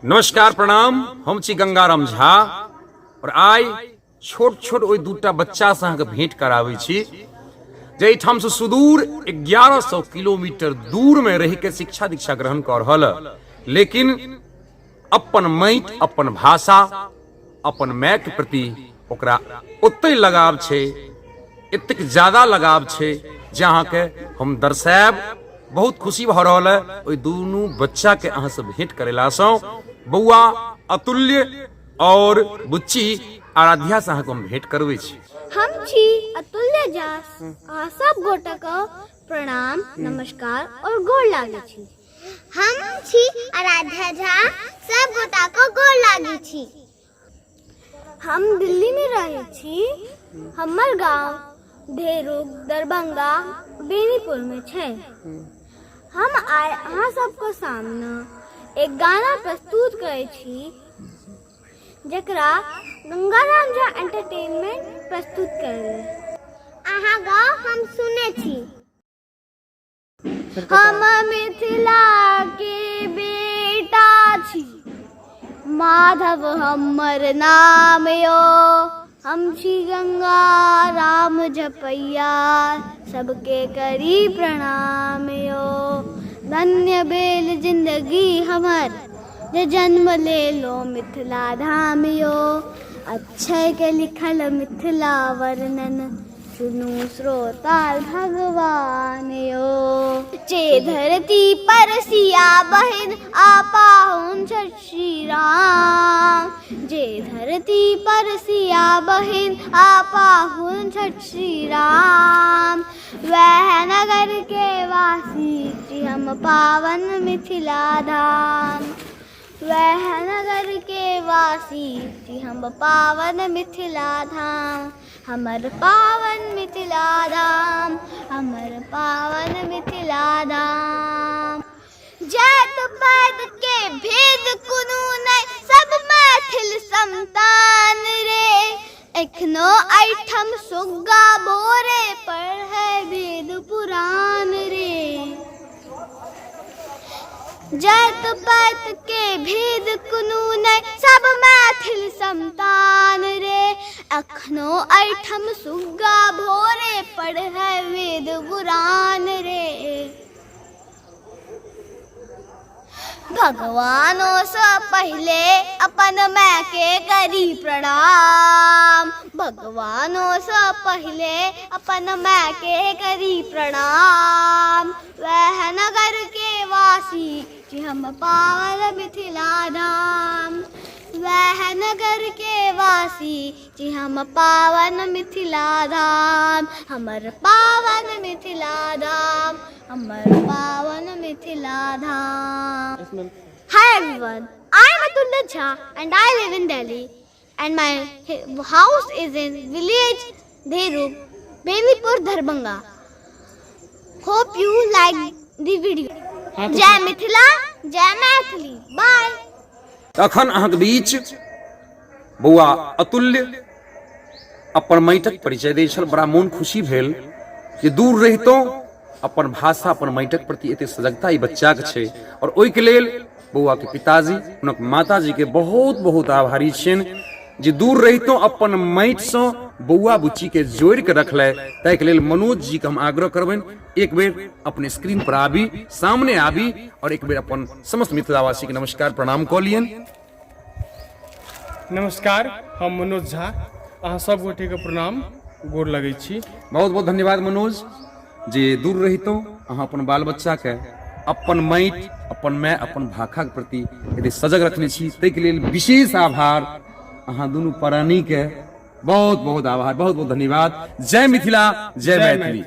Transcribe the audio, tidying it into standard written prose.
नमस्कार प्रणाम। हम छी गंगाराम झा और आइ छोट छोट ओइ दूटा बच्चा से अहाँके भेंट कराबै छी जे ठाम से सुदूर 1100 किलोमीटर दूर में रह के शिक्षा दीक्षा ग्रहण कर रहल, लेकिन अपन माटि, अपन भाषा, अपन माय के प्रति ओकरा ओते लगाव छै, एतेक ज्यादा लगाव छै जे अहाँके हम दर्शायब। बहुत खुशी भ रहल है ओइ दुनू बच्चा के अहाँ से भेंट करेलासँ। बौआ अतुल्य और बुच्ची आराध्या से अहाँके हम भेंट करबै छी। हम छी अतुल्य झा, अहाँ सब गोटा के प्रणाम, नमस्कार और गोर लागै छी। हम छी आराध्या झा, सब गोटा को गोर लागै छी। हम दिल्ली में रहे छी। हमर गांव ढेरुक, दरभंगा, बेनीपुर में छै। हम आइ अहाँ सबके सामने एक गाना प्रस्तुत करे छी जकरा गंगाराम झा एंटरटेनमेंट प्रस्तुत करेले। अहाँ गाओ, हम सुने छी। हम मिथिला के बेटा छी, माधव हमर नाम यो। हम छी गंगा राम जपैया, सबके करी प्रणाम यो। धन्य बेल जिंदगी हमर, जे जन्म ले लो मिथिला धाम यो। अक्षय के लिखल मिथिला वर्णन, सुनू श्रोताल भगवान यो। जे धरती पर सिया बहिन, आपा हुन छठ श्री राम। जे धरती पर सिया बहिन, आपा हुन छठ श्री राम। वह नगर के वासी जी हम पावन मिथिला धाम। वह नगर के वासी जी हम पावन मिथिला धाम। हमर पावन मिथिला धाम, हमर पावन मिथिला धाम। जात पात के भेद कुनु नहीं, सब मैथिल संतान रे। एखनो ऐठम सुग्गा बोरे पर है वेद पुराण रे। जात पात के भेद कुनु नहीं, सब मैथिल संतान रे। अखनो ऐठम सुग्गा भोरे पढ़ है वेद पुराण रे। भगवानों से पहले अपन माँ के करी प्रणाम। भगवानों से पहले अपन माँ के करी प्रणाम। वह नगर के वासी जी हम पावन मिथिला धाम। वह नगर के वासी जी हम पावन मिथिला धाम। हमर पावन मिथिला धाम, हमर पावन मिथिला धाम। Hi everyone, I am Atulya Jha and I live in Delhi, and my house is in village Dheruk, Benipur, Darbhanga. Hope you like the video. जय मिथिला, जय मैथिली। बाय। अखन अहाँके बीच बौआ अतुल्य अपन माटिक परिचय दै छल। बड़ा मोन खुशी भेल जे दूर रहितो अपन भाषा, अपन माटिक प्रति एते सजगता ई बच्चा के छै। और ओइ के लेल बौआ के पिताजी, उनक माताजी के बहुत बहुत आभारी छियनि जे दूर रहितो अपन माटि से बौआ बुच्ची के जोड़ के रखले। ताहि के लेल मनोज जी के हम आग्रह करबनि एक बेर अपने स्क्रीन पर आबी, सामने आबी और एक बेर अपन समस्त मिथिलावासी के नमस्कार प्रणाम कऽ लियनि। नमस्कार, हम मनोज झा, अहाँ सब गोटे के प्रणाम, गोर लगै छी। बहुत बहुत धन्यवाद मनोज जे दूर रहितो अहाँ अपन बाल बच्चा के अपन माटि, अपन माय, अपन भाषा के प्रति एते सजग रखने छी। ताहि के लेल विशेष आभार अहाँ दुनू प्राणी के। बहुत बहुत आभार, बहुत बहुत धन्यवाद। जय मिथिला, जय मैथिली।